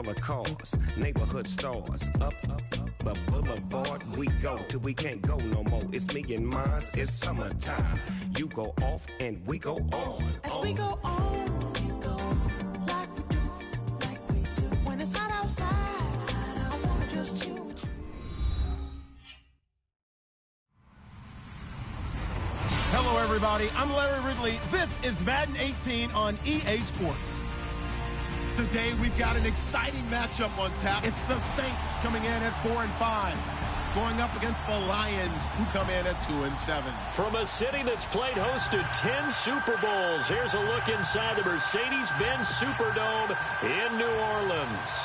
full of cars, neighborhood stars. Up the boulevard we go till we can't go no more. It's me and mine, it's summertime. You go off and we go on. As we go on, we go like we do. When it's hot outside, I wanna just chill with you. Hello, everybody. I'm Larry Ridley. This is Madden 18 on EA Sports. Today, we've got an exciting matchup on tap. It's the Saints coming in at 4-5, going up against the Lions, who come in at 2-7. From a city that's played host to 10 Super Bowls, here's a look inside the Mercedes-Benz Superdome in New Orleans.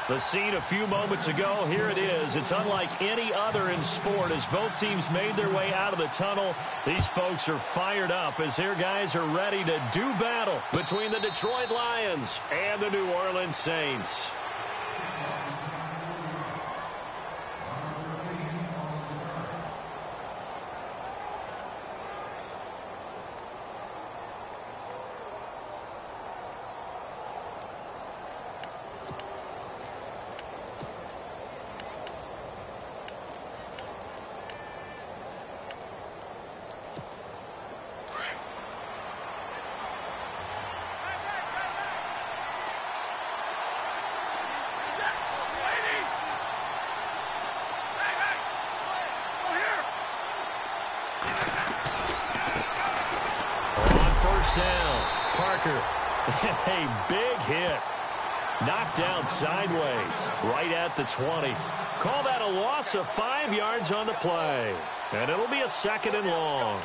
The scene a few moments ago, here it is. It's unlike any other in sport. As both teams made their way out of the tunnel, these folks are fired up as their guys are ready to do battle between the Detroit Lions and the New Orleans Saints. Down. Parker. A big hit. Knocked down sideways. Right at the 20. Call that a loss of 5 yards on the play. And it'll be a 2nd and long.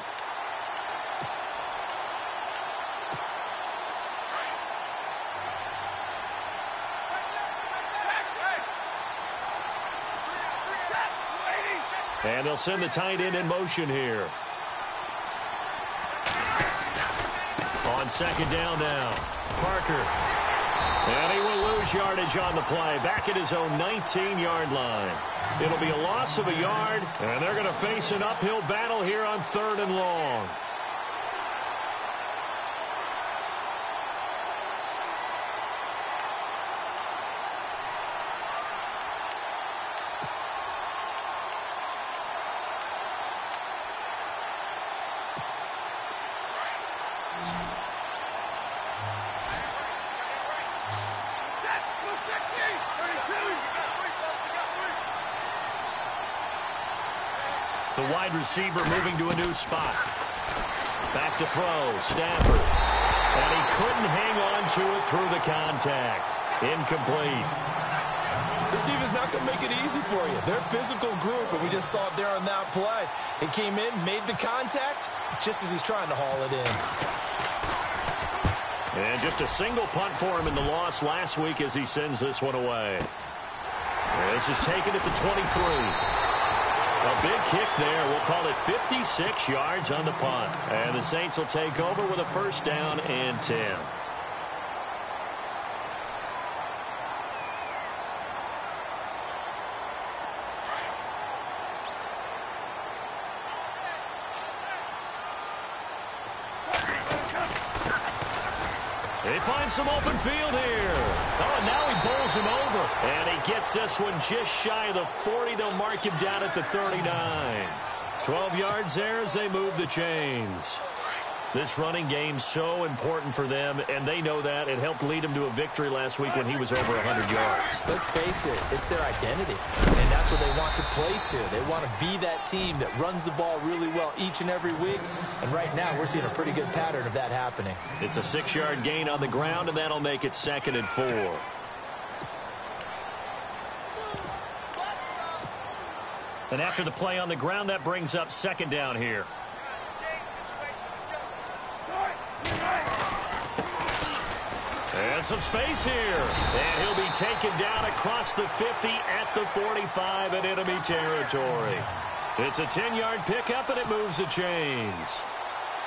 And they'll send the tight end in motion here. On 2nd down now, Parker. And he will lose yardage on the play, back at his own 19-yard line. It'll be a loss of a yard, and they're going to face an uphill battle here on 3rd and long. The wide receiver moving to a new spot. Back to throw, Stafford. And he couldn't hang on to it through the contact. Incomplete. This defense is not going to make it easy for you. They're a physical group, and we just saw it there on that play. It came in, made the contact, just as he's trying to haul it in. And just a single punt for him in the loss last week as he sends this one away. This is taken at the 23. A big kick there. We'll call it 56 yards on the punt. And the Saints will take over with a 1st down and 10. They find some open field here. Oh, and now he bowls him over. And he gets this one just shy of the 40. They'll mark him down at the 39. 12 yards there as they move the chains. This running game so important for them, and they know that. It helped lead them to a victory last week when he was over 100 yards. Let's face it, it's their identity, and that's what they want to play to. They want to be that team that runs the ball really well each and every week, and right now we're seeing a pretty good pattern of that happening. It's a 6-yard gain on the ground, and that'll make it 2nd and 4. And after the play on the ground, that brings up 2nd down here. And some space here. And he'll be taken down across the 50 at the 45 in enemy territory. It's a 10-yard pickup, and it moves the chains.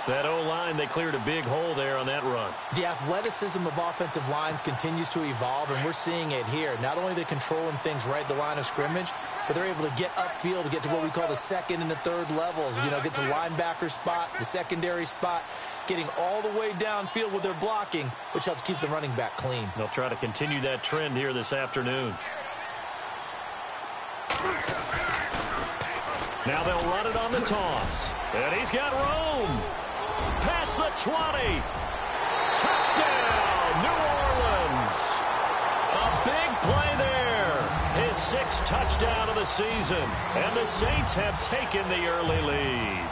That O-line, they cleared a big hole there on that run. The athleticism of offensive lines continues to evolve, and we're seeing it here. Not only are they controlling things right at the line of scrimmage, but they're able to get upfield to get to what we call the 2nd and the 3rd levels. You know, get to linebacker spot, the secondary spot. getting all the way downfield with their blocking, which helps keep the running back clean. They'll try to continue that trend here this afternoon. Now they'll run it on the toss. And he's got room. Past the 20. Touchdown, New Orleans. A big play there. His 6th touchdown of the season. And the Saints have taken the early lead.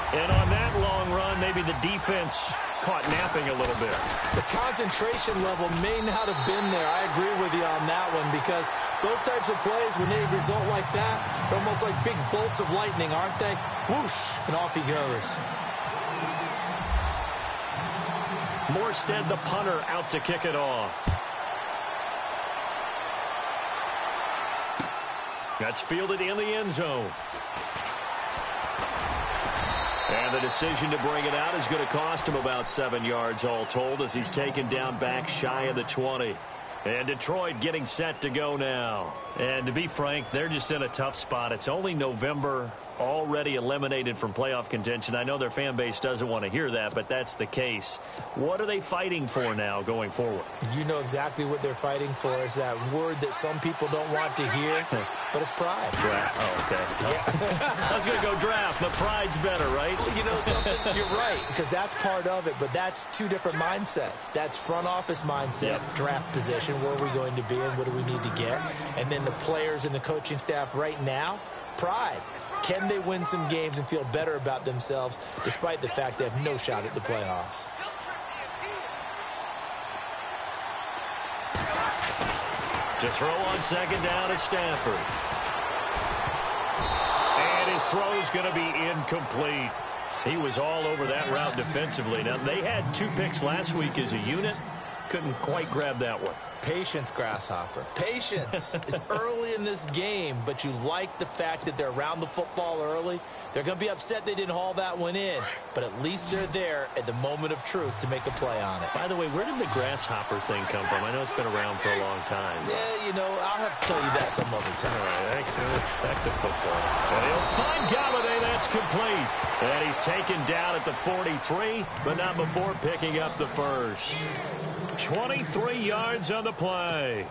And on that long run, maybe the defense caught napping a little bit. The concentration level may not have been there. I agree with you on that one, because those types of plays, when they result like that, they're almost like big bolts of lightning, aren't they? Whoosh, and off he goes. Morstead, the punter, out to kick it off. That's fielded in the end zone. And the decision to bring it out is going to cost him about 7 yards all told, as he's taken down back shy of the 20. And Detroit getting set to go now. And to be frank, they're just in a tough spot. It's only November, already eliminated from playoff contention. I know their fan base doesn't want to hear that, but that's the case. What are they fighting for now going forward? You know exactly what they're fighting for. Is that word that some people don't want to hear, but it's pride. Draft. Oh, okay. Yeah. I was going to go draft, but pride's better, right? Well, you know something? You're right, because that's part of it, but that's two different mindsets. That's front office mindset, draft position, where are we going to be and what do we need to get? And then the players and the coaching staff right now, pride. Can they win some games and feel better about themselves despite the fact they have no shot at the playoffs? To throw on second down is Stafford. And his throw is going to be incomplete. He was all over that route defensively. Now, they had 2 picks last week as a unit. Couldn't quite grab that one. Patience, Grasshopper. Patience. It's early in this game, but you like the fact that they're around the football early. They're going to be upset they didn't haul that one in, but at least they're there at the moment of truth to make a play on it. By the way, where did the grasshopper thing come from? I know it's been around for a long time. Yeah, you know, I'll have to tell you that some other time. All right, back to football. And he'll find Galladay. That's complete. And he's taken down at the 43, but not before picking up the first. 23 yards on the play.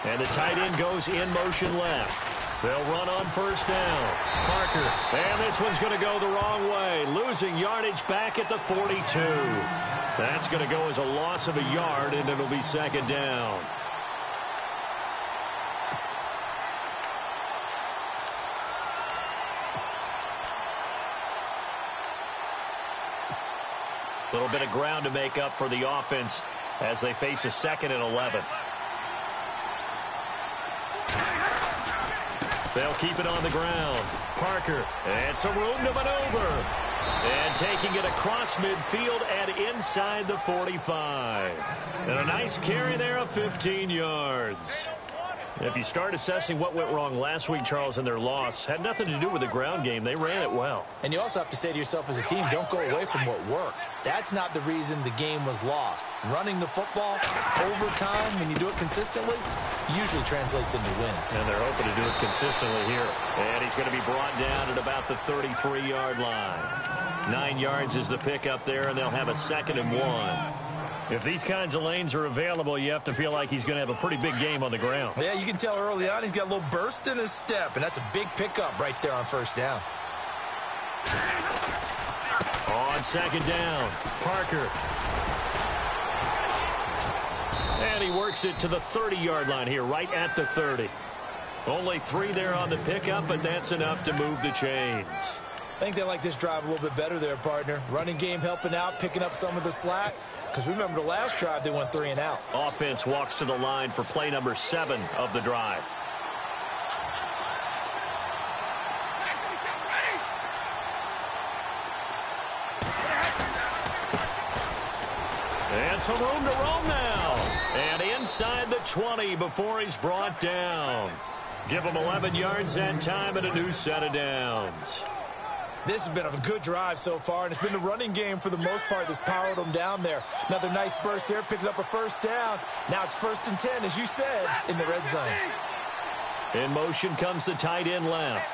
And the tight end goes in motion left. They'll run on first down. Parker. And this one's going to go the wrong way. Losing yardage back at the 42. That's going to go as a loss of a yard, and it'll be second down. A little bit of ground to make up for the offense as they face a 2nd and 11. They'll keep it on the ground. Parker, and some room to maneuver. And taking it across midfield and inside the 45. And a nice carry there of 15 yards. If you start assessing what went wrong last week, Charles, in their loss, had nothing to do with the ground game. They ran it well. And you also have to say to yourself as a team, don't go away from what worked. That's not the reason the game was lost. Running the football, overtime, when you do it consistently, usually translates into wins. And they're hoping to do it consistently here. And he's going to be brought down at about the 33-yard line. 9 yards is the pickup there, and they'll have a 2nd and 1. If these kinds of lanes are available, you have to feel like he's going to have a pretty big game on the ground. Yeah, you can tell early on he's got a little burst in his step, and that's a big pickup right there on first down. On second down, Parker. And he works it to the 30-yard line here, right at the 30. Only 3 there on the pickup, but that's enough to move the chains. I think they like this drive a little bit better there, partner. Running game helping out, picking up some of the slack. Because remember, the last drive, they went 3 and out. Offense walks to the line for play number 7 of the drive. And some room to roam now. And inside the 20 before he's brought down. Give him 11 yards that time and a new set of downs. This has been a good drive so far, and it's been the running game for the most part that's powered them down there. Another nice burst there, picking up a first down. Now it's 1st and 10, as you said, in the red zone. In motion comes the tight end left.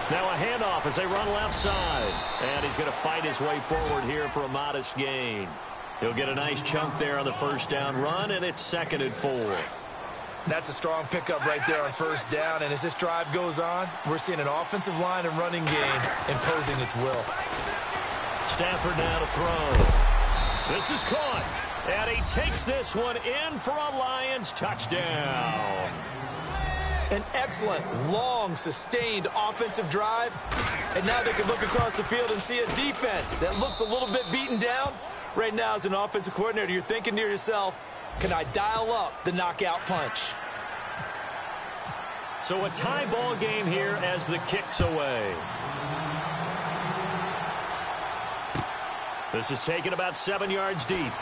Now a handoff as they run left side. And he's going to fight his way forward here for a modest gain. He'll get a nice chunk there on the first down run, and it's 2nd and 4. That's a strong pickup right there on first down, and as this drive goes on, we're seeing an offensive line and running game imposing its will. Stafford now to throw. This is caught, and he takes this one in for a Lions touchdown. An excellent, long, sustained offensive drive, and now they can look across the field and see a defense that looks a little bit beaten down. Right now, as an offensive coordinator, you're thinking to yourself, can I dial up the knockout punch? So a tie ball game here as the kick's away. This is taken about 7 yards deep.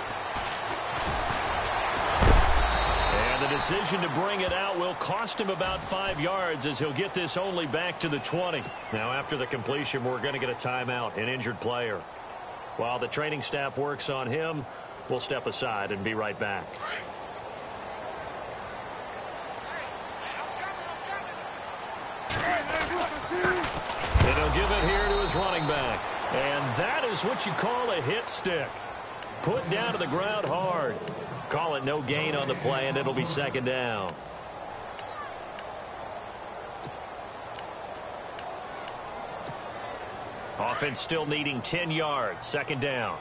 And the decision to bring it out will cost him about 5 yards as he'll get this only back to the 20. Now after the completion, we're going to get a timeout, an injured player. While the training staff works on him, we'll step aside and be right back. And he'll give it here to his running back. And that is what you call a hit stick. Put down to the ground hard. Call it no gain on the play, and it'll be 2nd down. Offense still needing 10 yards. 2nd down.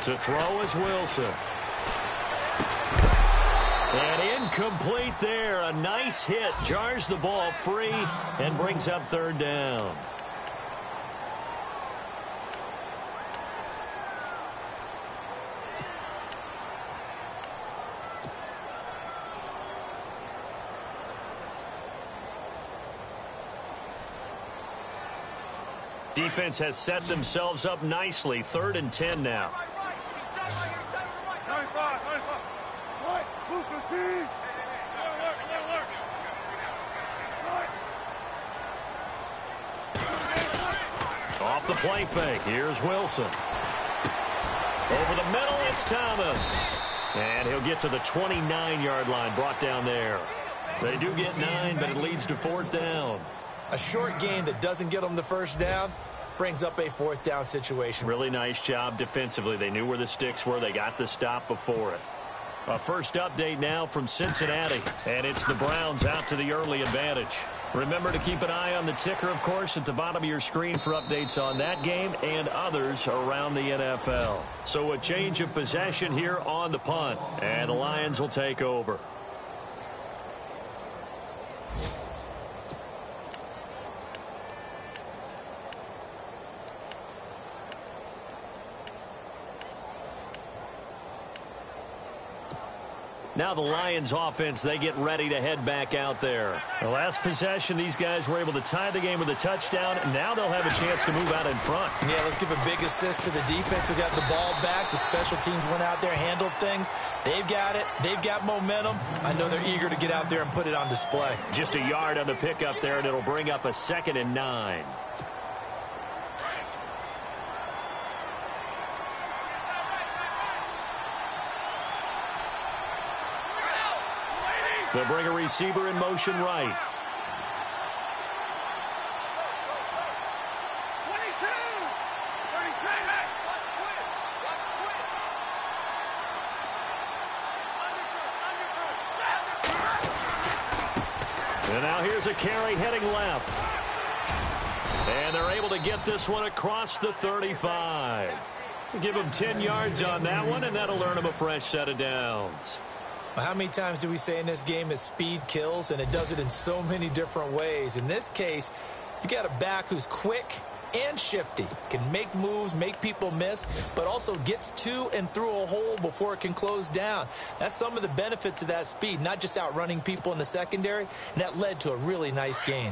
To throw is Wilson. And incomplete there. A nice hit. Jars the ball free and brings up 3rd down. Defense has set themselves up nicely. 3rd and 10 now. Off the play fake. Here's Wilson. Over the middle, it's Thomas. And he'll get to the 29-yard line, brought down there. They do get 9, but it leads to 4th down. A short gain that doesn't get them the first down brings up a 4th down situation. Really nice job defensively. They knew where the sticks were. They got the stop before it. A first update now from Cincinnati, and it's the Browns out to the early advantage. Remember to keep an eye on the ticker, of course, at the bottom of your screen for updates on that game and others around the NFL. So a change of possession here on the punt, and the Lions will take over. Now the Lions offense, they get ready to head back out there. The last possession, these guys were able to tie the game with a touchdown, and now they'll have a chance to move out in front. Yeah, let's give a big assist to the defense who got the ball back. The special teams went out there, handled things. They've got it. They've got momentum. I know they're eager to get out there and put it on display. Just a yard on the pickup there, and it'll bring up a 2nd and 9. They'll bring a receiver in motion right. And now here's a carry heading left. And they're able to get this one across the 35. Give them 10 yards on that one, and that'll earn them a fresh set of downs. How many times do we say in this game that speed kills, and it does it in so many different ways? In this case, you got a back who's quick and shifty, can make moves, make people miss, but also gets to and through a hole before it can close down. That's some of the benefits of that speed, not just outrunning people in the secondary, and that led to a really nice gain.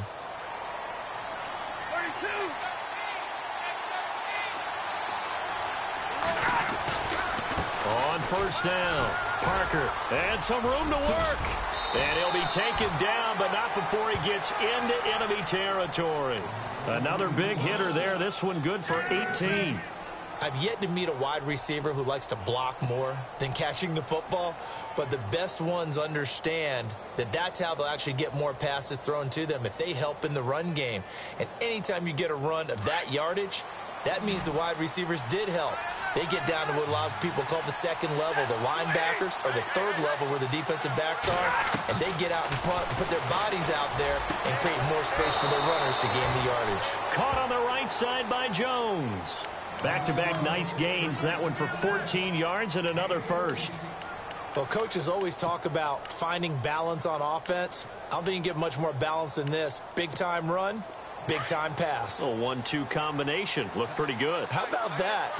32. first down. Parker, and some room to work. And he'll be taken down, but not before he gets into enemy territory. Another big hitter there. This one good for 18. I've yet to meet a wide receiver who likes to block more than catching the football, but the best ones understand that that's how they'll actually get more passes thrown to them if they help in the run game. And anytime you get a run of that yardage, that means the wide receivers did help. They get down to what a lot of people call the second level, the linebackers, or the third level where the defensive backs are, and they get out in front and put their bodies out there and create more space for their runners to gain the yardage. Caught on the right side by Jones. Back-to-back nice gains. That one for 14 yards and another first. Well, coaches always talk about finding balance on offense. I don't think you can get much more balance than this. Big-time run, big-time pass. A 1-2 combination. Looked pretty good. How about that?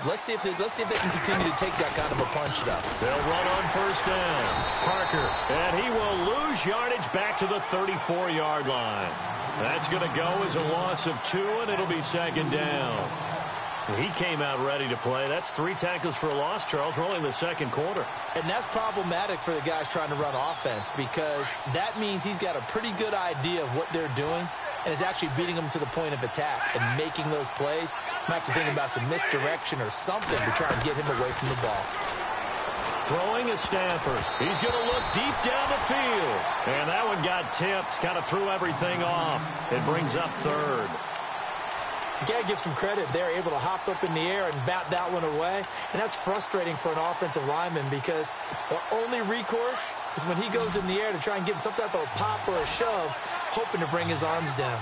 Let's see if they can continue to take that kind of a punch, though. They'll run on first down. Parker, and he will lose yardage back to the 34-yard line. That's going to go as a loss of 2, and it'll be second down. He came out ready to play. That's 3 tackles for a loss, Charles. We're only in the second quarter. And that's problematic for the guys trying to run offense because that means he's got a pretty good idea of what they're doing and is actually beating them to the point of attack and making those plays. Might have to think about some misdirection or something to try and get him away from the ball. Throwing is Stafford. He's going to look deep down the field. And that one got tipped, kind of threw everything off. It brings up third. You got to give some credit. They're able to hop up in the air and bat that one away. And that's frustrating for an offensive lineman because the only recourse is when he goes in the air to try and give him some type of a pop or a shove, hoping to bring his arms down.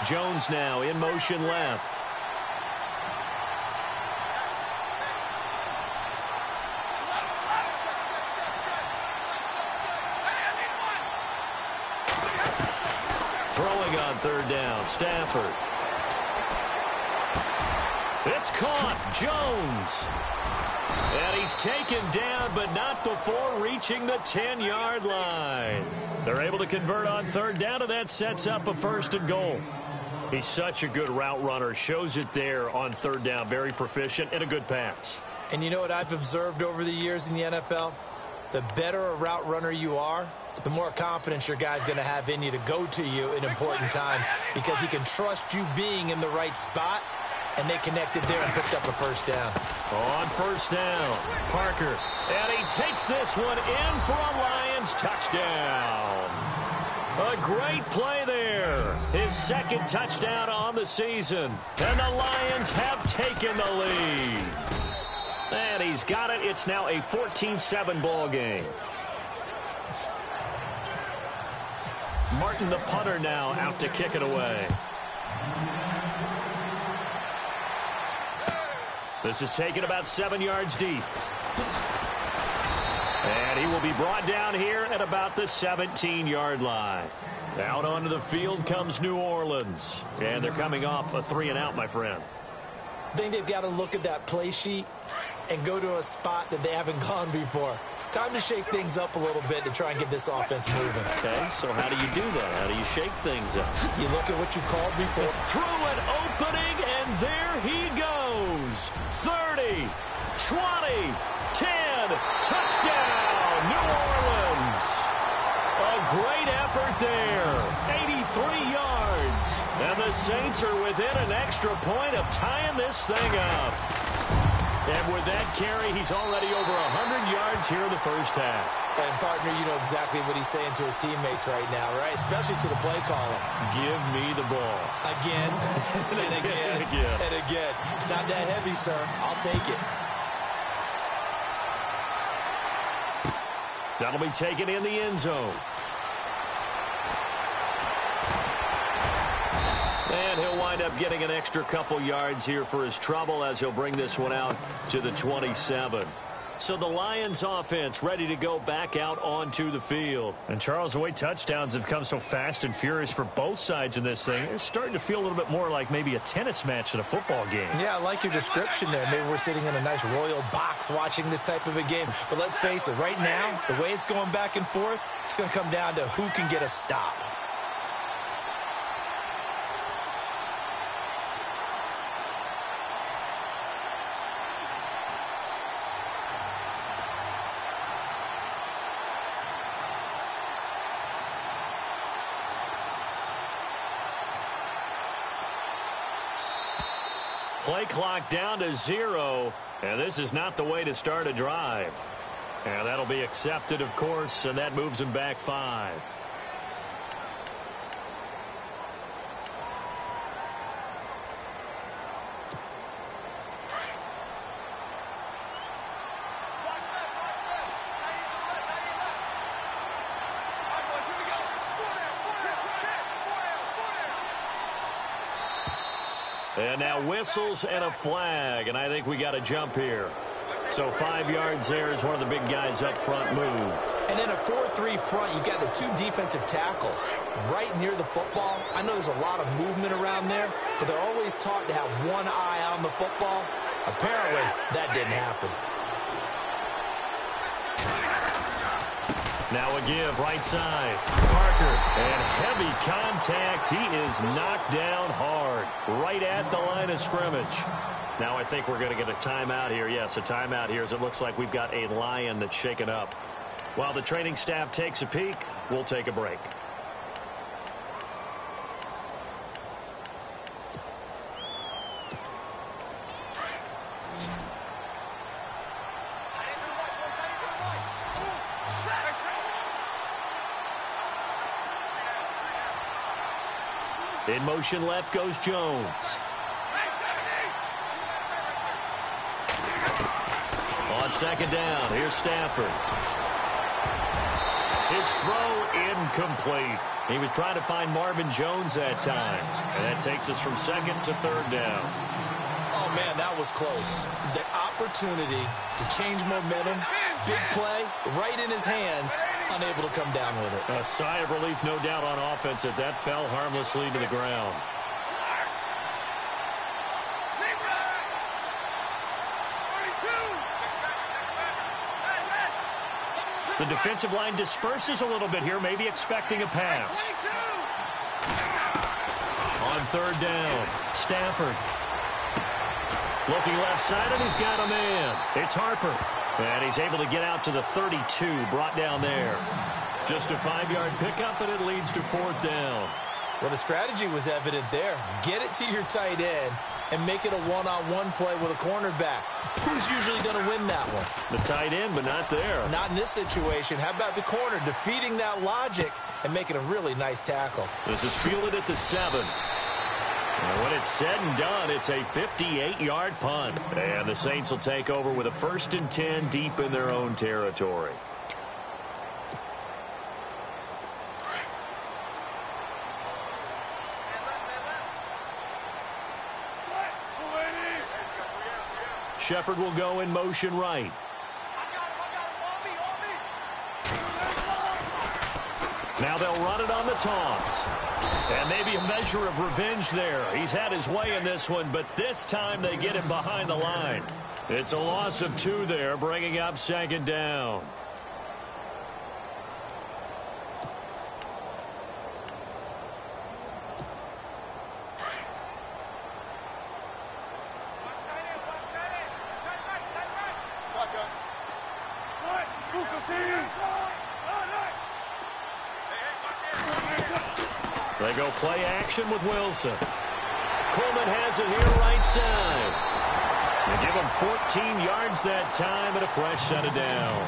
Jones now in motion left. Throwing on third down, Stafford. It's caught, Jones. And he's taken down, but not before reaching the 10-yard line. They're able to convert on third down, and that sets up a first and goal. He's such a good route runner. Shows it there on third down. Very proficient and a good pass. And you know what I've observed over the years in the NFL? The better a route runner you are, the more confidence your guy's going to have in you to go to you in important times because he can trust you being in the right spot, and they connected there and picked up a first down. On first down, Parker, and he takes this one in for a Lions touchdown. A great play there. His second touchdown on the season, and the Lions have taken the lead. And he's got it. It's now a 14-7 ball game. Martin, the punter, now out to kick it away. This is taken about 7 yards deep. And he will be brought down here at about the 17-yard line. Out onto the field comes New Orleans. And they're coming off a 3-and-out, my friend. I think they've got to look at that play sheet and go to a spot that they haven't gone before. Time to shake things up a little bit to try and get this offense moving. Okay, so how do you do that? How do you shake things up? You look at what you've called before. Through an opening, and there he goes. 30, 20, 10, touchdown, New Orleans. A great effort there. 83 yards. And the Saints are within an extra point of tying this thing up. And with that carry, he's already over 100 yards here in the first half. And, partner, you know exactly what he's saying to his teammates right now, right? Especially to the play caller. Give me the ball. Again, and again, and again. It's not that heavy, sir. I'll take it. That'll be taken in the end zone. And he'll wind up getting an extra couple yards here for his trouble as he'll bring this one out to the 27. So the Lions offense ready to go back out onto the field. And Charles, the way touchdowns have come so fast and furious for both sides in this thing, it's starting to feel a little bit more like maybe a tennis match than a football game. Yeah, I like your description there. Maybe we're sitting in a nice royal box watching this type of a game. But let's face it, right now, the way it's going back and forth, it's going to come down to who can get a stop. play clock down to 0, and this is not the way to start a drive. And that'll be accepted, of course, and that moves him back 5. And now whistles and a flag, and I think we got a jump here. So 5 yards there as one of the big guys up front moved. And in a 4-3 front, you got the 2 defensive tackles right near the football. I know there's a lot of movement around there, but they're always taught to have one eye on the football. Apparently, that didn't happen. Now a give, right side. Parker, and heavy contact. He is knocked down hard, right at the line of scrimmage. Now I think we're going to get a timeout here. Yes, a timeout here as it looks like we've got a Lion that's shaken up. While the training staff takes a peek, we'll take a break. In motion left goes Jones. On second down, here's Stafford. His throw incomplete. He was trying to find Marvin Jones that time. And that takes us from second to third down. Oh, man, that was close. The opportunity to change momentum, big play, right in his hands, unable to come down with it. A sigh of relief, no doubt, on offense that that fell harmlessly to the ground. The defensive line disperses a little bit here, maybe expecting a pass. On third down, Stafford. Looking left side, and he's got a man. It's Harper. And he's able to get out to the 32, brought down there. Just a 5-yard pickup, and it leads to fourth down. Well, the strategy was evident there. Get it to your tight end and make it a one-on-one play with a cornerback. Who's usually going to win that one? The tight end, but not there. Not in this situation. How about the corner defeating that logic and making a really nice tackle? This is fielded at the 7. And when it's said and done, it's a 58-yard punt. And the Saints will take over with a 1st and 10 deep in their own territory. Shepard will go in motion right. Now they'll run it on the toss. And maybe a measure of revenge there. He's had his way in this one, but this time they get him behind the line. It's a loss of 2 there, bringing up second down. They go play action with Wilson. Coleman has it here right side. They give him 14 yards that time and a fresh set of downs.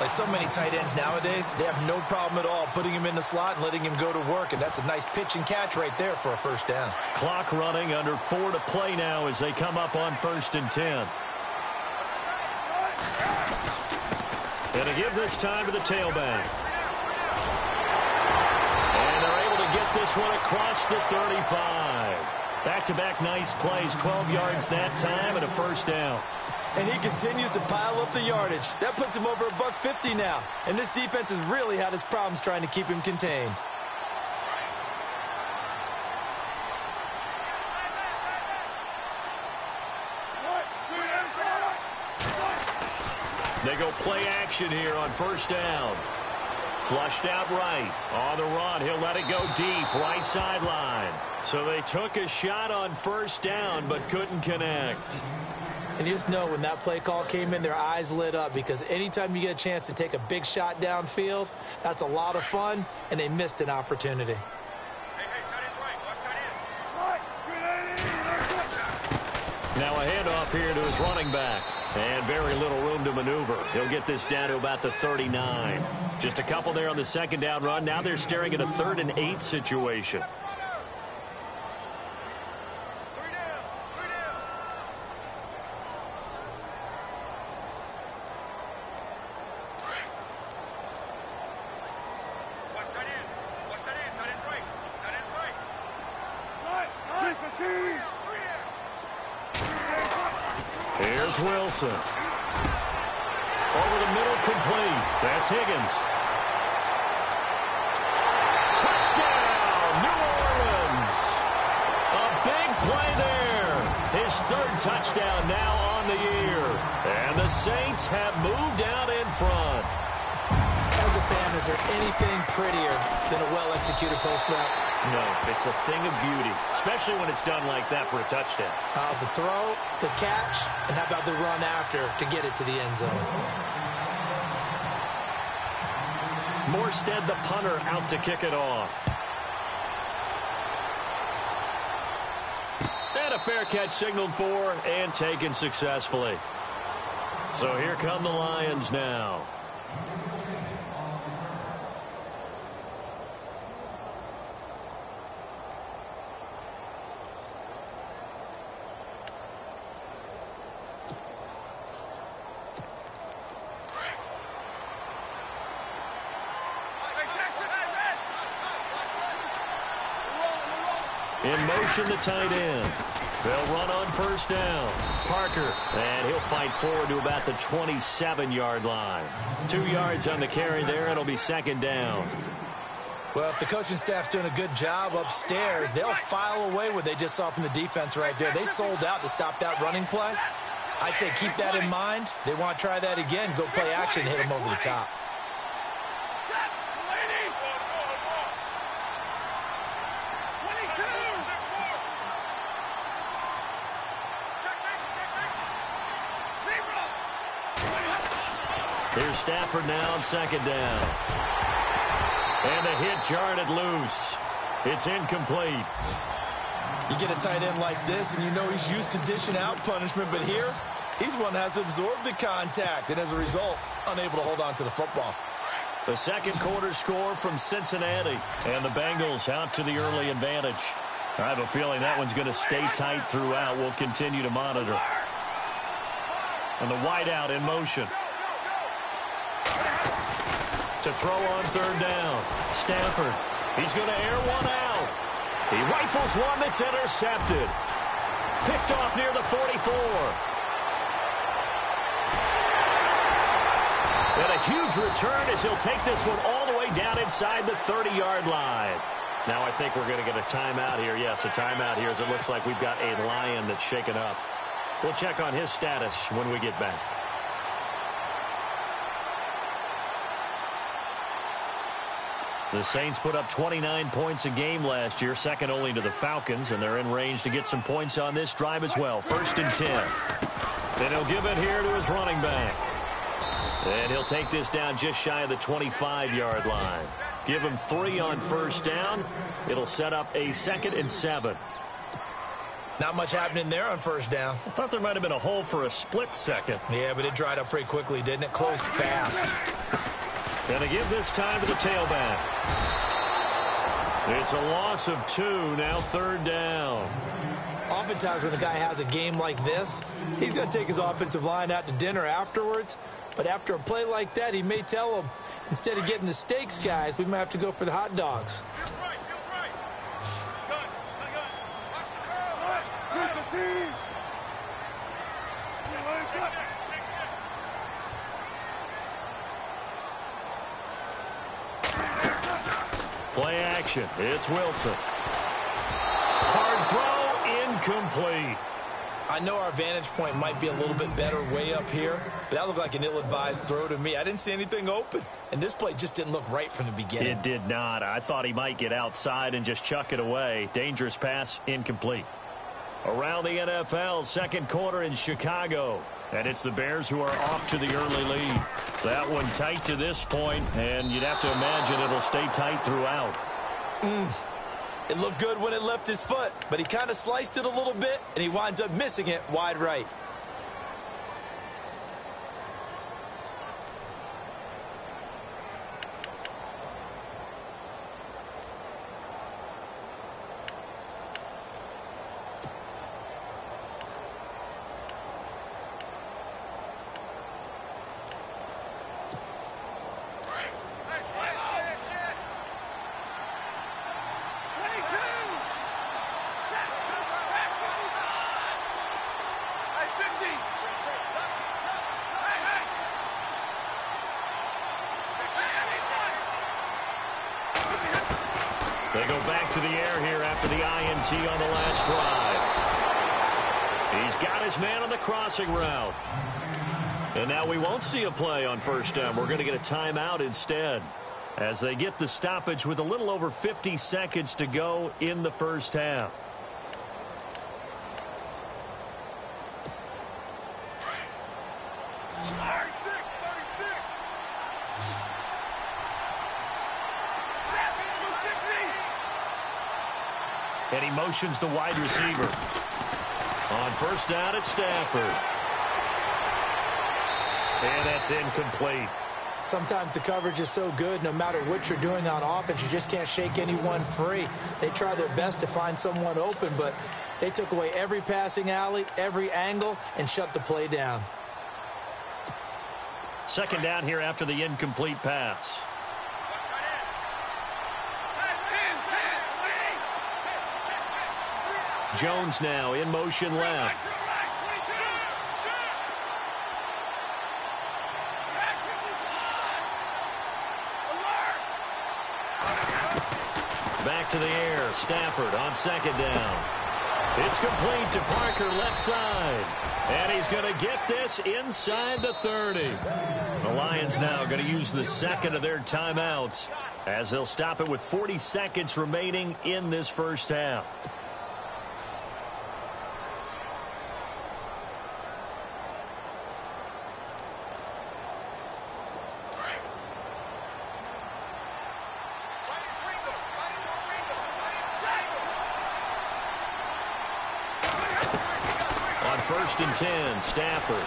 Like so many tight ends nowadays, they have no problem at all putting him in the slot and letting him go to work, and that's a nice pitch and catch right there for a first down. Clock running, under 4 to play now as they come up on 1st and 10. And to give this time to the tailback. And they're able to get this one across the 35. Back-to-back nice plays, 12 yards that time and a first down. And he continues to pile up the yardage. That puts him over $150 now. And this defense has really had its problems trying to keep him contained. They go play action here on first down. Flushed out right. On the run, he'll let it go deep, right sideline. So they took a shot on first down, but couldn't connect. And you just know when that play call came in, their eyes lit up, because anytime you get a chance to take a big shot downfield, that's a lot of fun, and they missed an opportunity. Now a handoff here to his running back. And very little room to maneuver. He'll get this down to about the 39. Just a couple there on the second down run. Now they're staring at a 3rd and 8 situation. Here's Wilson. Over the middle, complete. That's Higgins. Touchdown, New Orleans. A big play there. His 3rd touchdown now on the year. And the Saints have moved out in front. As a fan, is there anything prettier than a well-executed post route? No, it's a thing of beauty, especially when it's done like that for a touchdown. The throw, the catch, and how about the run after to get it to the end zone? Morstead, the punter, out to kick it off. And a fair catch signaled for and taken successfully. So here come the Lions now. In motion, the tight end. They'll run on 1st down. Parker, and he'll fight forward to about the 27-yard line. 2 yards on the carry there. It'll be 2nd down. Well, if the coaching staff's doing a good job upstairs, they'll file away what they just saw from the defense right there. They sold out to stop that running play. I'd say keep that in mind. They want to try that again. Go play action, hit them over the top. Here's Stafford now on 2nd down. And the hit jarred it loose. It's incomplete. You get a tight end like this, and you know he's used to dishing out punishment, but here, he's one that has to absorb the contact, and as a result, unable to hold on to the football. The 2nd quarter score from Cincinnati, and the Bengals out to the early advantage. I have a feeling that one's going to stay tight throughout. We'll continue to monitor. And the wideout in motion. To throw on 3rd down. Stafford. He's going to air one out. He rifles one that's intercepted. Picked off near the 44. And a huge return as he'll take this one all the way down inside the 30-yard line. Now I think we're going to get a timeout here. Yes, a timeout here as it looks like we've got a Lion that's shaken up. We'll check on his status when we get back. The Saints put up 29 points a game last year, second only to the Falcons, and they're in range to get some points on this drive as well. 1st and 10. Then he'll give it here to his running back. And he'll take this down just shy of the 25-yard line. Give him 3 on 1st down. It'll set up a 2nd and 7. Not much happening there on 1st down. I thought there might have been a hole for a split second. Yeah, but it dried up pretty quickly, didn't it? Closed fast. Going to give this time to the tailback. It's a loss of 2, now 3rd down. Oftentimes when a guy has a game like this, he's going to take his offensive line out to dinner afterwards. But after a play like that, he may tell them, instead of getting the steaks, guys, we might have to go for the hot dogs. Play action. It's Wilson. Hard throw, incomplete. I know our vantage point might be a little bit better way up here, but that looked like an ill-advised throw to me. I didn't see anything open, and this play just didn't look right from the beginning. It did not. I thought he might get outside and just chuck it away. Dangerous pass, incomplete. Around the NFL, 2nd quarter in Chicago. And it's the Bears who are off to the early lead. That one tight to this point, and you'd have to imagine it'll stay tight throughout. It looked good when it left his foot, but he kind of sliced it a little bit, and he winds up missing it wide right. They go back to the air here after the INT on the last drive. He's got his man on the crossing route. And now we won't see a play on first down. We're going to get a timeout instead as they get the stoppage with a little over 50 seconds to go in the first half. And he motions the wide receiver. On first down, it's Stafford. And that's incomplete. Sometimes the coverage is so good, no matter what you're doing on offense, you just can't shake anyone free. They try their best to find someone open, but they took away every passing alley, every angle, and shut the play down. Second down here after the incomplete pass. Jones now in motion left. Back to the air. Stafford on second down. It's complete to Parker left side. And he's going to get this inside the 30. The Lions now going to use the second of their timeouts as they'll stop it with 40 seconds remaining in this first half. First and 10, Stafford.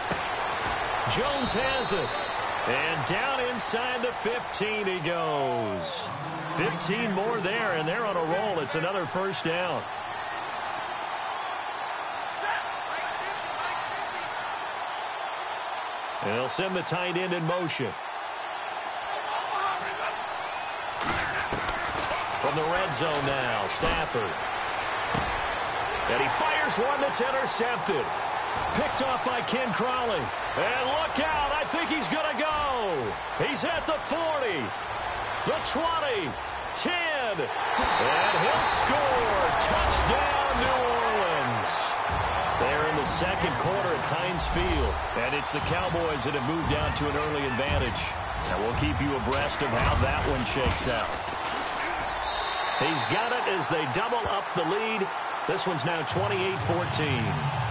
Jones has it. And down inside the 15 he goes. 15 more there, and they're on a roll. It's another first down. And they'll send the tight end in motion. From the red zone now, Stafford. And he fires one that's intercepted. Picked off by Ken Crawley. And look out, I think he's going to go. He's at the 40, the 20, 10, and he'll score. Touchdown, New Orleans. They're in the second quarter at Heinz Field, and it's the Cowboys that have moved down to an early advantage. And we'll keep you abreast of how that one shakes out. He's got it as they double up the lead. This one's now 28-14.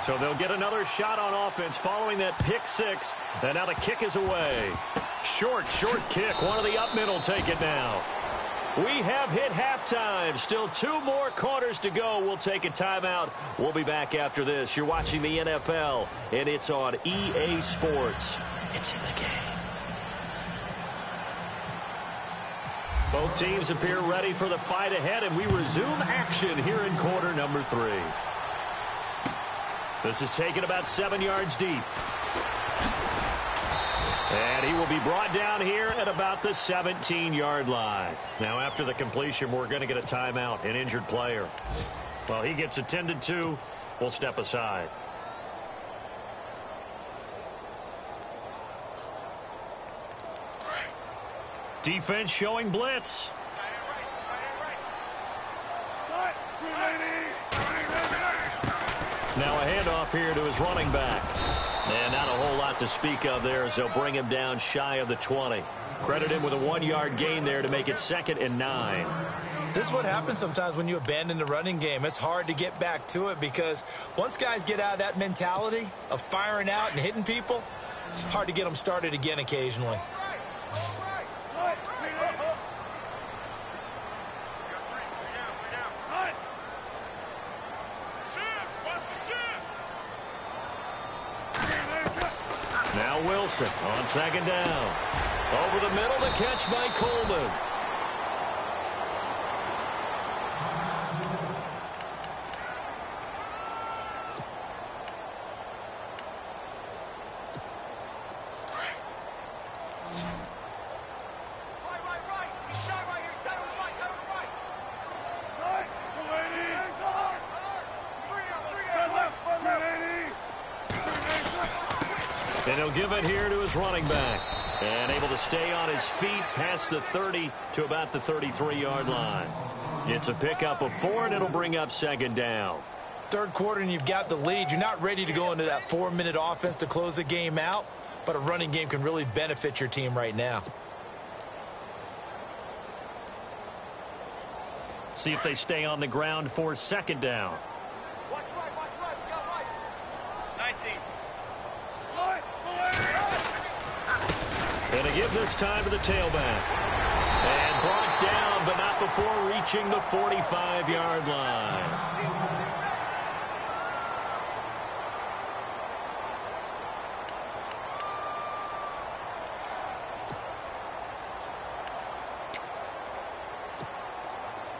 So they'll get another shot on offense following that pick six. And now the kick is away. Short kick. One of the up men will take it now. We have hit halftime. Still 2 more quarters to go. We'll take a timeout. We'll be back after this. You're watching the NFL, and it's on EA Sports. It's in the game. Both teams appear ready for the fight ahead, and we resume action here in quarter number 3. This is taken about 7 yards deep. And he will be brought down here at about the 17-yard line. Now, after the completion, we're going to get a timeout, an injured player. Well, he gets attended to. We'll step aside. Defense showing blitz. Now a handoff here to his running back. And not a whole lot to speak of there as they'll bring him down shy of the 20. Credit him with a 1-yard gain there to make it 2nd and 9. This is what happens sometimes when you abandon the running game. It's hard to get back to it because once guys get out of that mentality of firing out and hitting people, it's hard to get them started again occasionally. Now Wilson on second down. Over the middle, the catch by Coleman. And he'll give it here to his running back. And able to stay on his feet past the 30 to about the 33-yard line. It's a pickup of 4, and it'll bring up second down. Third quarter, and you've got the lead. You're not ready to go into that 4-minute offense to close the game out, but a running game can really benefit your team right now. See if they stay on the ground for second down. Watch right, we got right. 19. And to give this time to the tailback. And brought down, but not before reaching the 45-yard line.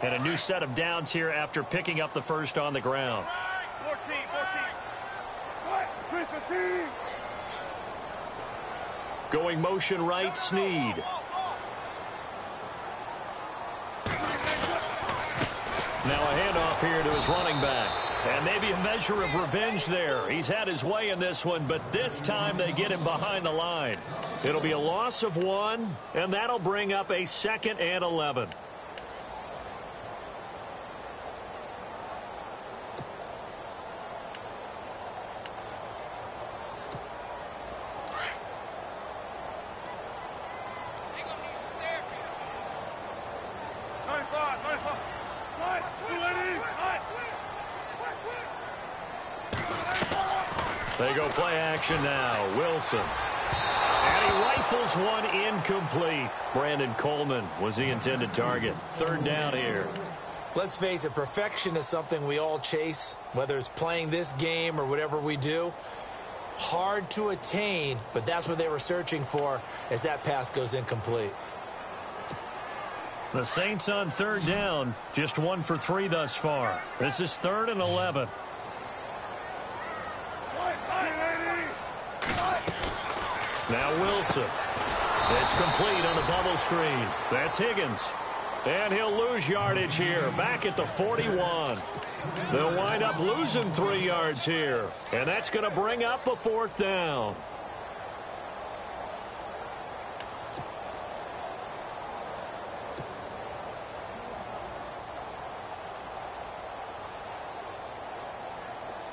And a new set of downs here after picking up the first on the ground. 14. Going motion right, Snead. Now a handoff here to his running back. And maybe a measure of revenge there. He's had his way in this one, but this time they get him behind the line. It'll be a loss of 1, and that'll bring up a 2nd and 11. They go play action now. Wilson. And he rifles one incomplete. Brandon Coleman was the intended target. Third down here. Let's face it, perfection is something we all chase, whether it's playing this game or whatever we do. Hard to attain, but that's what they were searching for as that pass goes incomplete. The Saints on third down, just 1 for 3 thus far. This is 3rd and 11. Now Wilson. It's complete on the bubble screen. That's Higgins. And he'll lose yardage here, back at the 41. They'll wind up losing 3 yards here. And that's going to bring up a 4th down.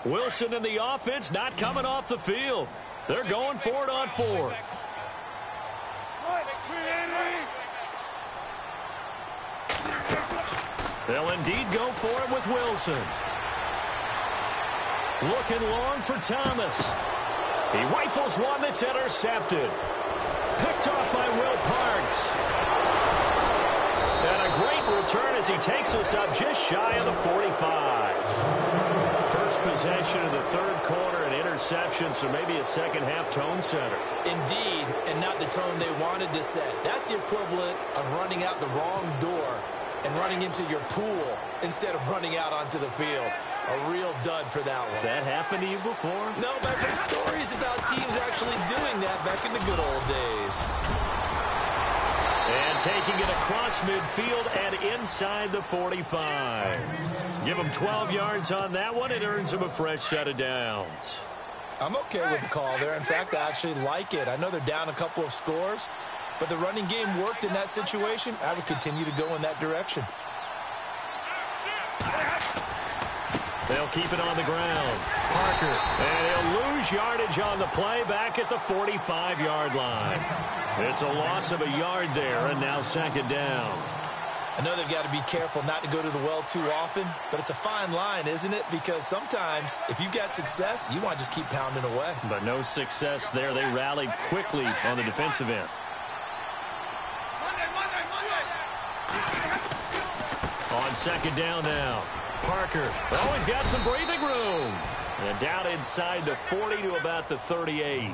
Wilson and the offense not coming off the field. They're going for it on 4th. They'll indeed go for it with Wilson. Looking long for Thomas. He rifles one that's intercepted. Picked off by Will Parks. And a great return as he takes us up just shy of the 45. First possession of the third quarter, an interception, so maybe a second-half tone setter. Indeed, and not the tone they wanted to set. That's the equivalent of running out the wrong door and running into your pool instead of running out onto the field. A real dud for that one. Has that happened to you before? No, but I've heard stories about teams actually doing that back in the good old days. And taking it across midfield and inside the 45. Give him 12 yards on that one. It earns him a fresh set of downs. I'm okay with the call there. In fact, I actually like it. I know they're down a couple of scores, but the running game worked in that situation. I would continue to go in that direction. They'll keep it on the ground. Parker. And he'll lose yardage on the play back at the 45-yard line. It's a loss of a yard there, and now second down. I know they've got to be careful not to go to the well too often, but it's a fine line, isn't it? Because sometimes if you've got success, you want to just keep pounding away. But no success there. They rallied quickly on the defensive end. On second down now, Parker always got some breathing room. And down inside the 40 to about the 38.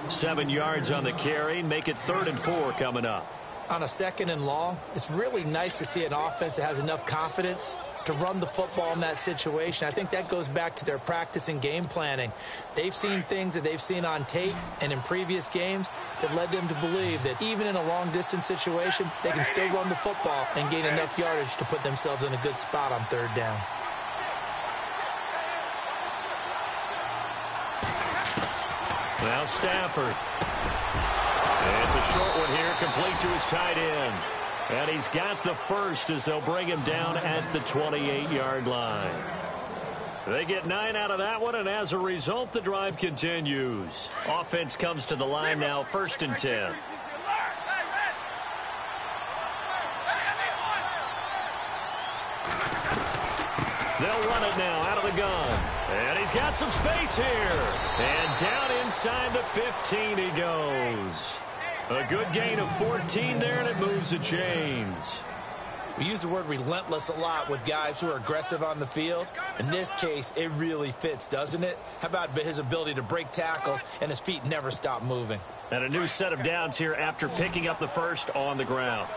7 yards on the carry. Make it 3rd and 4 coming up. On a 2nd and long, it's really nice to see an offense that has enough confidence to run the football in that situation. I think that goes back to their practice and game planning. They've seen things that they've seen on tape and in previous games that led them to believe that even in a long-distance situation, they can still run the football and gain enough yardage to put themselves in a good spot on 3rd down. Now Stafford. It's a short one here, complete to his tight end. And he's got the first as they'll bring him down at the 28-yard line. They get 9 out of that one, and as a result, the drive continues. Offense comes to the line now, 1st and 10. They'll run it now out of the gun. And he's got some space here. And down inside the 15 he goes. A good gain of 14 there, and it moves the chains. We use the word relentless a lot with guys who are aggressive on the field. In this case, it really fits, doesn't it? How about his ability to break tackles and his feet never stop moving? And a new set of downs here after picking up the first on the ground.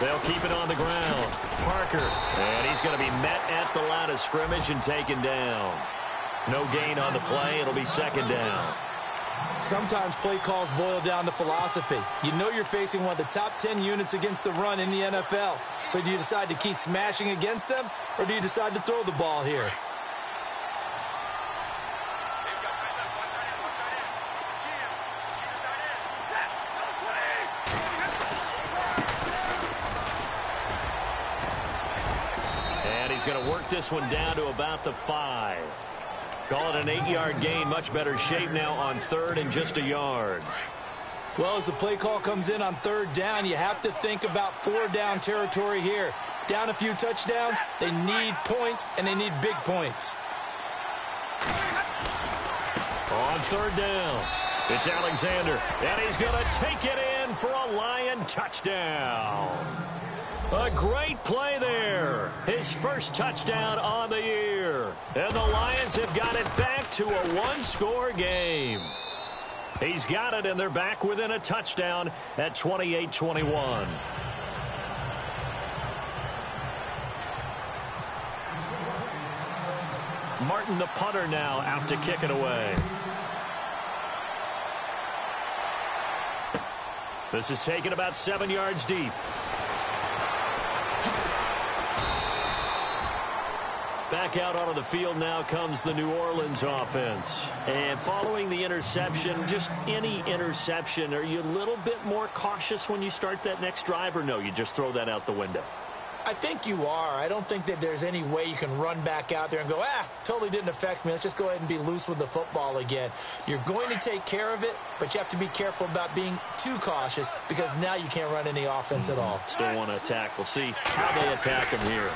They'll keep it on the ground. Parker, and he's going to be met at the line of scrimmage and taken down. No gain on the play. It'll be 2nd down. Sometimes play calls boil down to philosophy. You know you're facing one of the top 10 units against the run in the NFL. So do you decide to keep smashing against them, or do you decide to throw the ball here? And he's going to work this one down to about the 5. Call it an 8-yard gain. Much better shape now on 3rd and just a yard. Well, as the play call comes in on 3rd down, you have to think about 4-down territory here. Down a few touchdowns, they need points, and they need big points. On 3rd down, it's Alexander, and he's going to take it in for a Lion touchdown. A great play there. His first touchdown on the year. And the Lions have got it back to a 1-score game. He's got it, and they're back within a touchdown at 28-21. Martin, the punter, now out to kick it away. This is taken about 7 yards deep. Back out onto the field now comes the New Orleans offense. And following the interception, just any interception, are you a little bit more cautious when you start that next drive, or no, you just throw that out the window? I think you are. I don't think that there's any way you can run back out there and go, totally didn't affect me. Let's just go ahead and be loose with the football again. You're going to take care of it, but you have to be careful about being too cautious because now you can't run any offense at all. Still want to attack. We'll see how they attack him here.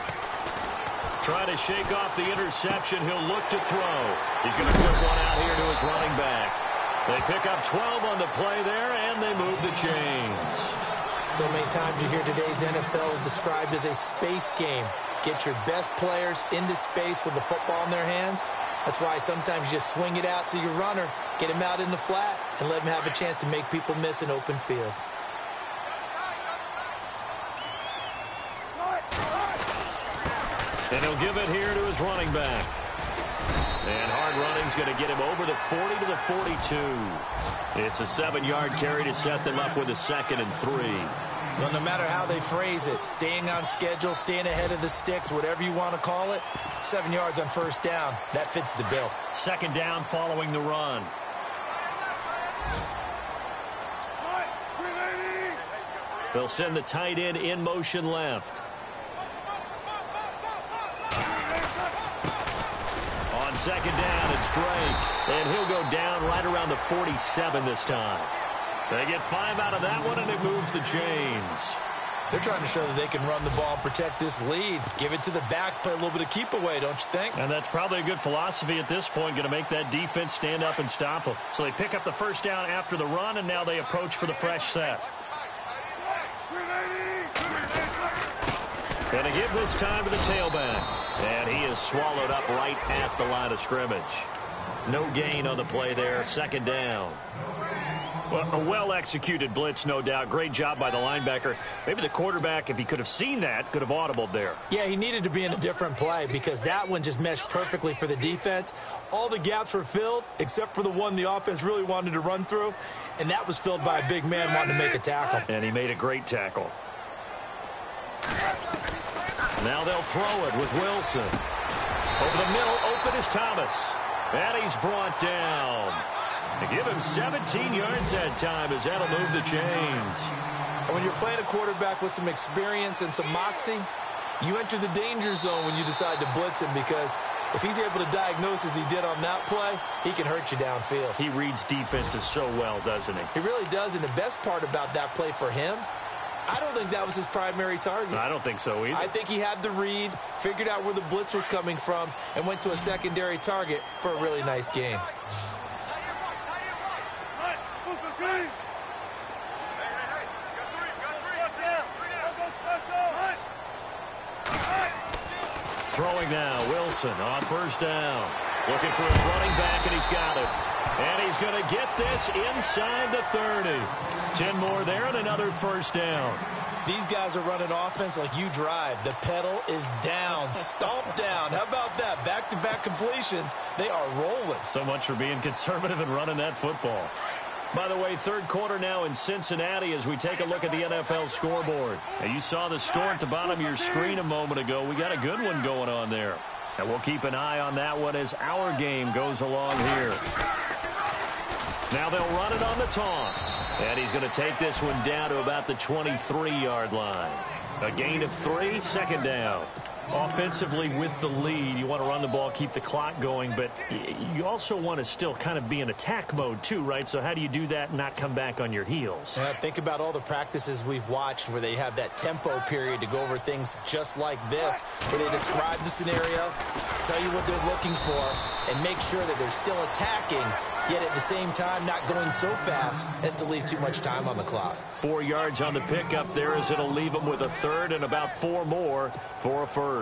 Trying to shake off the interception. He'll look to throw. He's going to clip one out here to his running back. They pick up 12 on the play there, and they move the chains. So many times you hear today's NFL described as a space game. Get your best players into space with the football in their hands. That's why sometimes you just swing it out to your runner, get him out in the flat, and let him have a chance to make people miss an open field. And he'll give it here to his running back. And hard running's going to get him over the 40 to the 42. It's a 7-yard carry to set them up with a 2nd and 3. Well, no matter how they phrase it, staying on schedule, staying ahead of the sticks, whatever you want to call it, 7 yards on 1st down, that fits the bill. 2nd down following the run. They'll send the tight end in motion left. On 2nd down, it's Drake. And he'll go down right around the 47 this time. They get 5 out of that one, and it moves the chains. They're trying to show that they can run the ball and protect this lead. Give it to the backs, play a little bit of keep away, don't you think? And that's probably a good philosophy at this point, going to make that defense stand up and stop them. So they pick up the first down after the run, and now they approach for the fresh set. Going to give this time to the tailback. And he is swallowed up right at the line of scrimmage. No gain on the play there. Second down. Well, a well-executed blitz, no doubt. Great job by the linebacker. Maybe the quarterback, if he could have seen that, could have audibled there. Yeah, he needed to be in a different play because that one just meshed perfectly for the defense. All the gaps were filled except for the one the offense really wanted to run through, and that was filled by a big man wanting to make a tackle. And he made a great tackle. Now they'll throw it with Wilson. Over the middle, open is Thomas. And he's brought down. They give him 17 yards that time as that'll move the chains. And when you're playing a quarterback with some experience and some moxie, you enter the danger zone when you decide to blitz him because if he's able to diagnose as he did on that play, he can hurt you downfield. He reads defenses so well, doesn't he? He really does, and the best part about that play for him, I don't think that was his primary target. I don't think so either. I think he had the read, figured out where the blitz was coming from, and went to a secondary target for a really nice game. Throwing now, Wilson on first down. Looking for his running back, and he's got it. And he's going to get this inside the 30. 10 more there and another first down. These guys are running offense like you drive. The pedal is down, stomp down. How about that? Back-to-back completions. They are rolling. So much for being conservative and running that football. By the way, third quarter now in Cincinnati as we take a look at the NFL scoreboard. Now, you saw the score at the bottom of your screen a moment ago. We got a good one going on there. And we'll keep an eye on that one as our game goes along here. Now they'll run it on the toss. And he's going to take this one down to about the 23-yard line. A gain of 3, second down. Offensively with the lead, you want to run the ball, keep the clock going, but you also want to still kind of be in attack mode too, right? So how do you do that and not come back on your heels? Yeah, think about all the practices we've watched where they have that tempo period to go over things just like this, where they describe the scenario, tell you what they're looking for, and make sure that they're still attacking, yet at the same time not going so fast as to leave too much time on the clock. 4 yards on the pickup there as it'll leave them with a third and about 4 more for a first.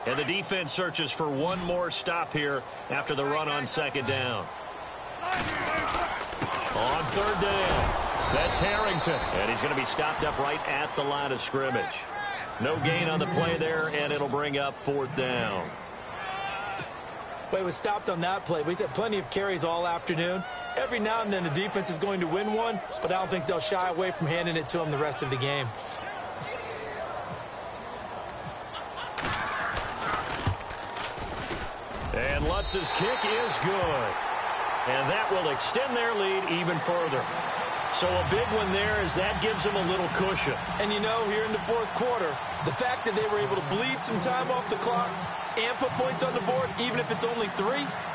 And the defense searches for one more stop here after the run on second down. On third down, that's Harrington. And he's going to be stopped up right at the line of scrimmage. No gain on the play there, and it'll bring up fourth down. Well, he was stopped on that play, but he's had plenty of carries all afternoon. Every now and then the defense is going to win one, but I don't think they'll shy away from handing it to him the rest of the game. And Lutz's kick is good. And that will extend their lead even further. So a big one there as that gives them a little cushion. And you know, here in the fourth quarter, the fact that they were able to bleed some time off the clock and put points on the board, even if it's only 3,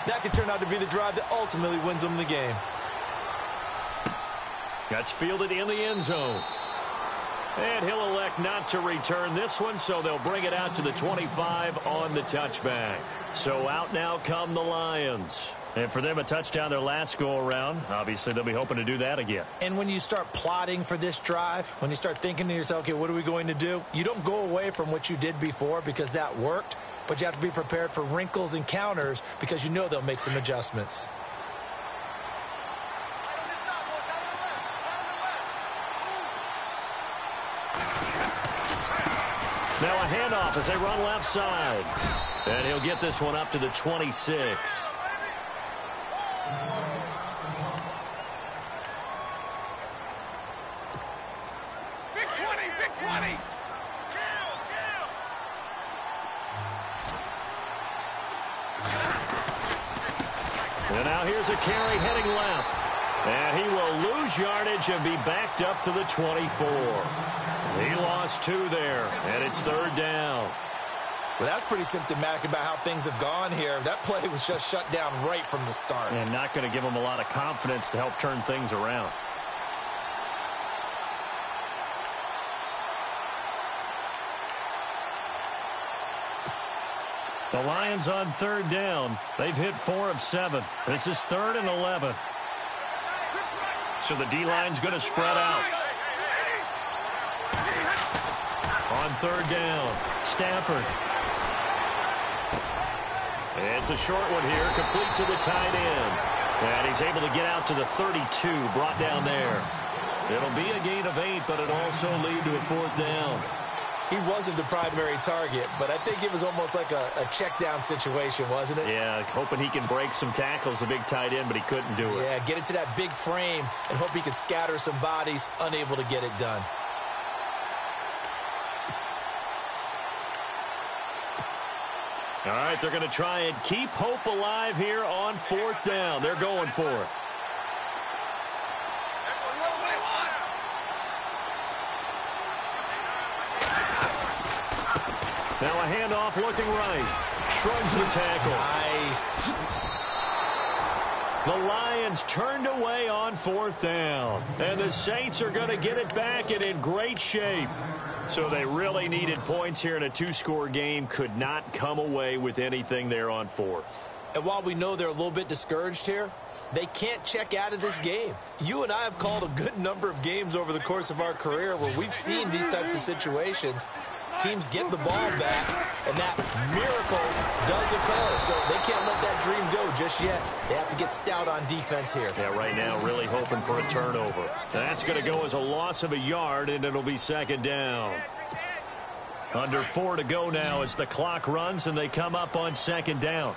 that could turn out to be the drive that ultimately wins them the game. That's fielded in the end zone. And he'll elect not to return this one, so they'll bring it out to the 25 on the touchback. So out now come the Lions. And for them, a touchdown their last go-around. Obviously, they'll be hoping to do that again. And when you start plotting for this drive, when you start thinking to yourself, okay, what are we going to do? You don't go away from what you did before because that worked, but you have to be prepared for wrinkles and counters because you know they'll make some adjustments. Now a handoff as they run left side. And he'll get this one up to the 26. And now here's a carry heading left. And he will lose yardage and be backed up to the 24. He lost 2 there, and it's third down. Well, that's pretty symptomatic about how things have gone here. That play was just shut down right from the start. And not going to give them a lot of confidence to help turn things around. The Lions on third down. They've hit 4 of 7. This is 3rd and 11. So the D-line's going to spread out. On third down, Stafford. It's a short one here, complete to the tight end. And he's able to get out to the 32, brought down there. It'll be a gain of 8, but it'll also lead to a 4th down. He wasn't the primary target, but I think it was almost like a check down situation, wasn't it? Yeah, hoping he can break some tackles, a big tight end, but he couldn't do it. Yeah, get it to that big frame and hope he can scatter some bodies, unable to get it done. All right, they're going to try and keep hope alive here on 4th down. They're going for it. Now a handoff looking right. Shrugs the tackle. Nice. The Lions turned away on 4th down. And the Saints are going to get it back and in great shape. So they really needed points here in a 2-score game. Could not come away with anything there on 4th. And while we know they're a little bit discouraged here, they can't check out of this game. You and I have called a good number of games over the course of our career where we've seen these types of situations. Teams get the ball back, and that miracle does occur. So they can't let that dream go just yet. They have to get stout on defense here. Yeah, right now really hoping for a turnover. That's going to go as a loss of a yard, and it'll be 2nd down. Under 4 to go now as the clock runs, and they come up on 2nd down.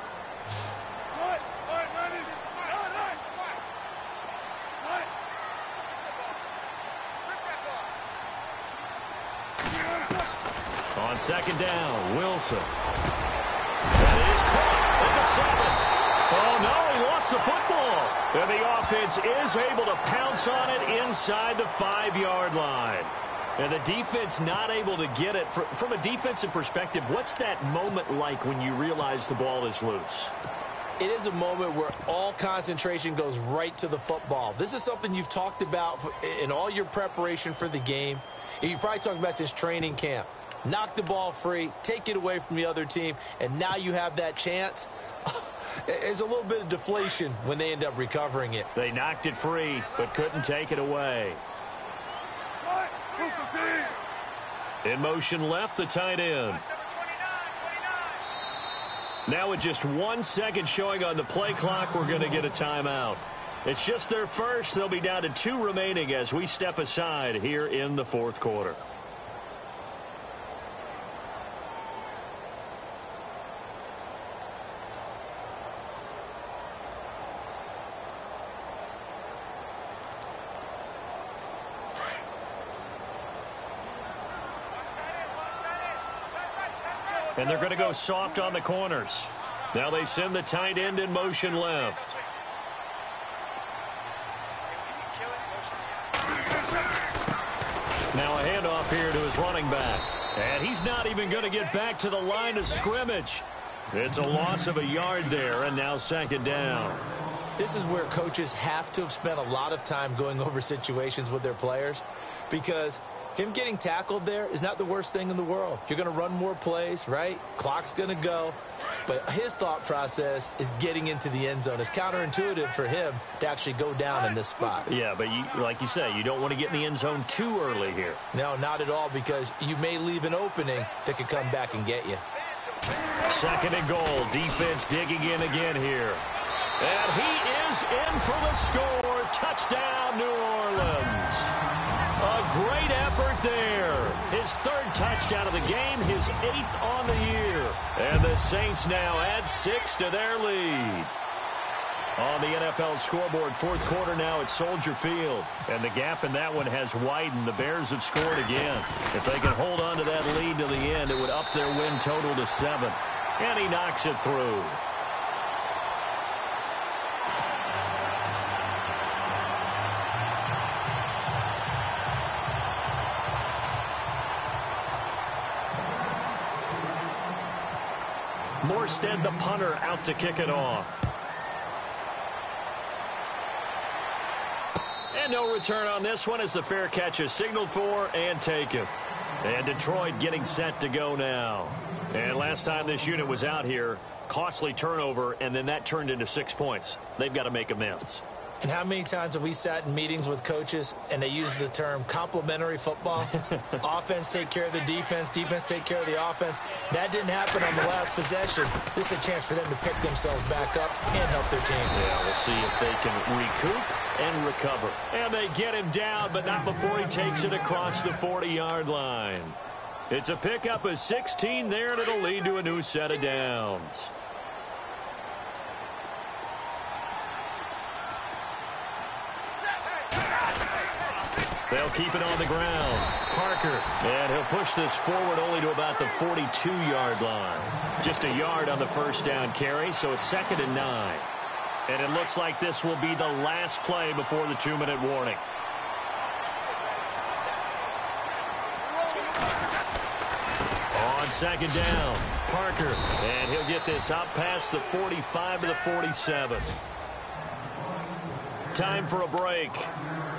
On 2nd down, Wilson. That is caught at the 7. Oh, no, he lost the football. And the offense is able to pounce on it inside the 5-yard line. And the defense not able to get it. From a defensive perspective, what's that moment like when you realize the ball is loose? It is a moment where all concentration goes right to the football. This is something you've talked about in all your preparation for the game. You've probably talked about since training camp. Knock the ball free, take it away from the other team, and now you have that chance. There's a little bit of deflation when they end up recovering it. They knocked it free, but couldn't take it away. In motion left, the tight end. Now with just 1 second showing on the play clock, we're going to get a timeout. It's just their first. They'll be down to 2 remaining as we step aside here in the 4th quarter. And they're going to go soft on the corners. Now they send the tight end in motion left. Now a handoff here to his running back. And he's not even going to get back to the line of scrimmage. It's a loss of a yard there, and now 2nd down. This is where coaches have to have spent a lot of time going over situations with their players, because him getting tackled there is not the worst thing in the world. You're going to run more plays, right? Clock's going to go. But his thought process is getting into the end zone. It's counterintuitive for him to actually go down in this spot. Yeah, but like you say, you don't want to get in the end zone too early here. No, not at all, because you may leave an opening that could come back and get you. 2nd and goal. Defense digging in again here. And he is in for the score. Touchdown, New Orleans. A great effort there. His 3rd touchdown of the game, his 8th on the year. And the Saints now add 6 to their lead. On the NFL scoreboard, 4th quarter now at Soldier Field. And the gap in that one has widened. The Bears have scored again. If they can hold on to that lead to the end, it would up their win total to 7. And he knocks it through. Morstead, the punter, out to kick it off. And no return on this one as the fair catch is signaled for and taken. And Detroit getting set to go now. And last time this unit was out here, costly turnover, and then that turned into 6 points. They've got to make amends. And how many times have we sat in meetings with coaches and they use the term complementary football? Offense take care of the defense, defense take care of the offense. That didn't happen on the last possession. This is a chance for them to pick themselves back up and help their team. Yeah, we'll see if they can recoup and recover. And they get him down, but not before he takes it across the 40-yard line. It's a pickup of 16 there, and it'll lead to a new set of downs. They'll keep it on the ground. Parker, and he'll push this forward only to about the 42-yard line. Just a yard on the first down carry, so it's 2nd and 9. And it looks like this will be the last play before the 2-minute warning. On 2nd down, Parker, and he'll get this out past the 45 to the 47. Time for a break.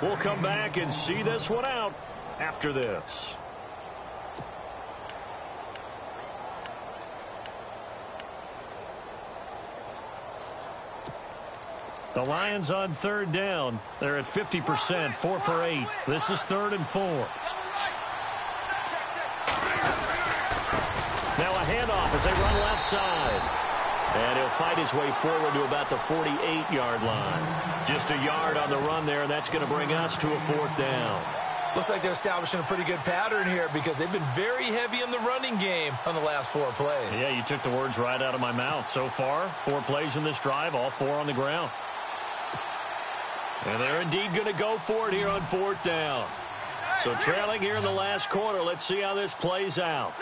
We'll come back and see this one out after this. The Lions on 3rd down. They're at 50%, 4 for 8. This is 3rd and 4. Now a handoff as they run left side. And he'll fight his way forward to about the 48-yard line. Just a yard on the run there, and that's going to bring us to a 4th down. Looks like they're establishing a pretty good pattern here because they've been very heavy in the running game on the last 4 plays. Yeah, you took the words right out of my mouth. So far, 4 plays in this drive, all 4 on the ground. And they're indeed going to go for it here on 4th down. So trailing here in the last quarter, let's see how this plays out.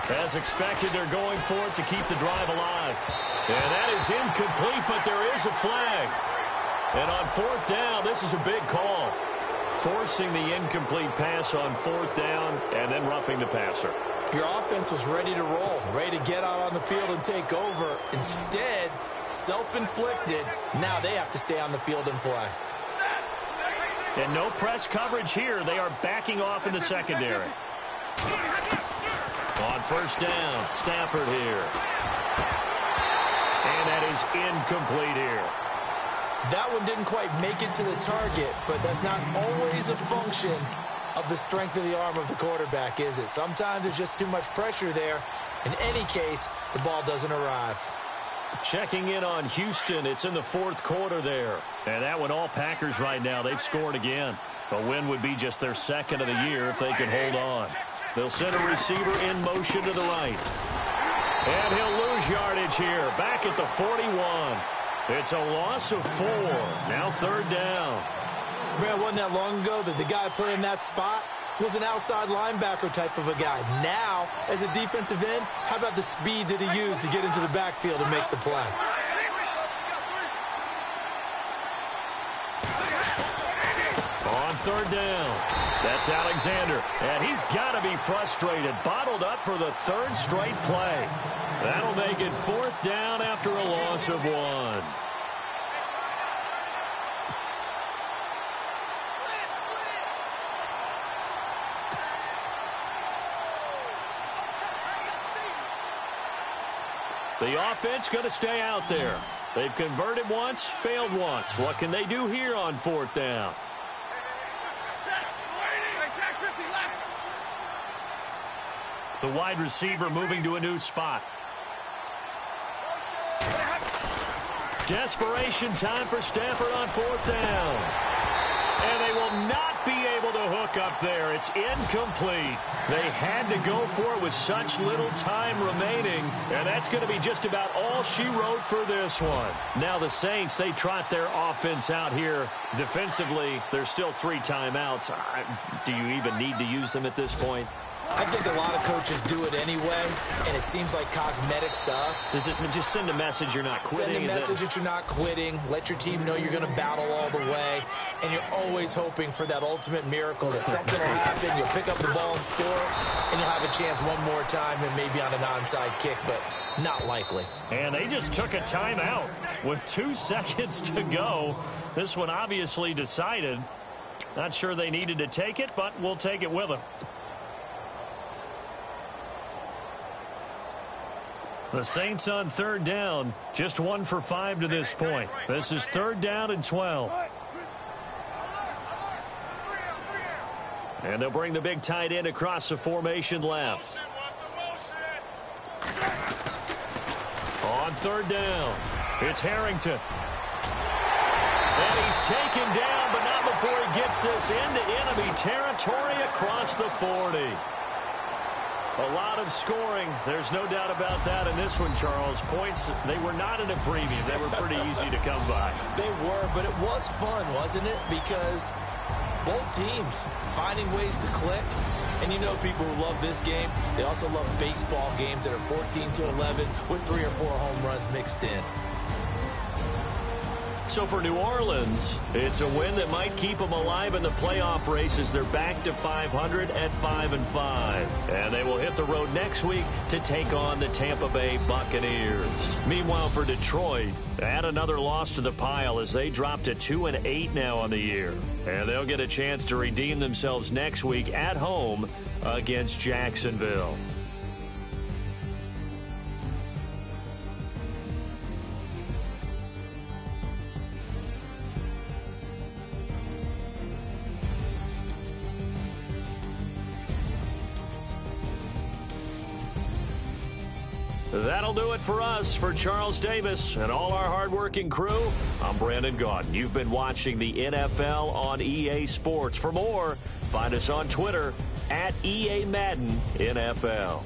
As expected, they're going for it to keep the drive alive. And that is incomplete, but there is a flag. And on 4th down, this is a big call. Forcing the incomplete pass on 4th down and then roughing the passer. Your offense was ready to roll, ready to get out on the field and take over. Instead, self-inflicted. Now they have to stay on the field and play. And no press coverage here. They are backing off in the secondary. On 1st down, Stafford here. And that is incomplete here. That one didn't quite make it to the target, but that's not always a function of the strength of the arm of the quarterback, is it? Sometimes there's just too much pressure there. In any case, the ball doesn't arrive. Checking in on Houston. It's in the 4th quarter there. And that one all Packers right now. They've scored again. A win would be just their 2nd of the year if they can hold on. They'll send a receiver in motion to the right. And he'll lose yardage here. Back at the 41. It's a loss of 4. Now 3rd down. Man, it wasn't that long ago that the guy playing that spot was an outside linebacker type of a guy. Now, as a defensive end, how about the speed that he used to get into the backfield and make the play? On 3rd down, that's Alexander, and he's got to be frustrated. Bottled up for the 3rd straight play. That'll make it 4th down after a loss of 1. The offense going to stay out there. They've converted once, failed once. What can they do here on 4th down? The wide receiver moving to a new spot. Desperation time for Stafford on 4th down. And they will not be able to hook up there. It's incomplete. They had to go for it with such little time remaining. And that's going to be just about all she wrote for this one. Now the Saints, they trot their offense out here. Defensively, there's still 3 timeouts. Do you even need to use them at this point? I think a lot of coaches do it anyway, and it seems like cosmetics to us. Does it just send a message you're not quitting? Send a message that you're not quitting. Let your team know you're going to battle all the way, and you're always hoping for that ultimate miracle that something will happen. You'll pick up the ball and score, and you'll have a chance one more time and maybe on an onside kick, but not likely. And they just took a timeout with 2 seconds to go. This one obviously decided. Not sure they needed to take it, but we'll take it with them. The Saints on 3rd down, just 1 for 5 to this point. This is 3rd down and 12. And they'll bring the big tight end across the formation left. On 3rd down, it's Harrington. And he's taken down, but not before he gets this into enemy territory across the 40. A lot of scoring. There's no doubt about that in this one, Charles. Points, they were not in a premium. They were pretty easy to come by. They were, but it was fun, wasn't it? Because both teams finding ways to click. And you know people who love this game, they also love baseball games that are 14-11 with 3 or 4 home runs mixed in. So for New Orleans, it's a win that might keep them alive in the playoff races. They're back to 500 at 5-5. And they will hit the road next week to take on the Tampa Bay Buccaneers. Meanwhile, for Detroit, add another loss to the pile as they drop to 2-8 now on the year. And they'll get a chance to redeem themselves next week at home against Jacksonville. That'll do it for us. For Charles Davis and all our hardworking crew, I'm Brandon Gaudin. You've been watching the NFL on EA Sports. For more, find us on Twitter @EA Madden NFL.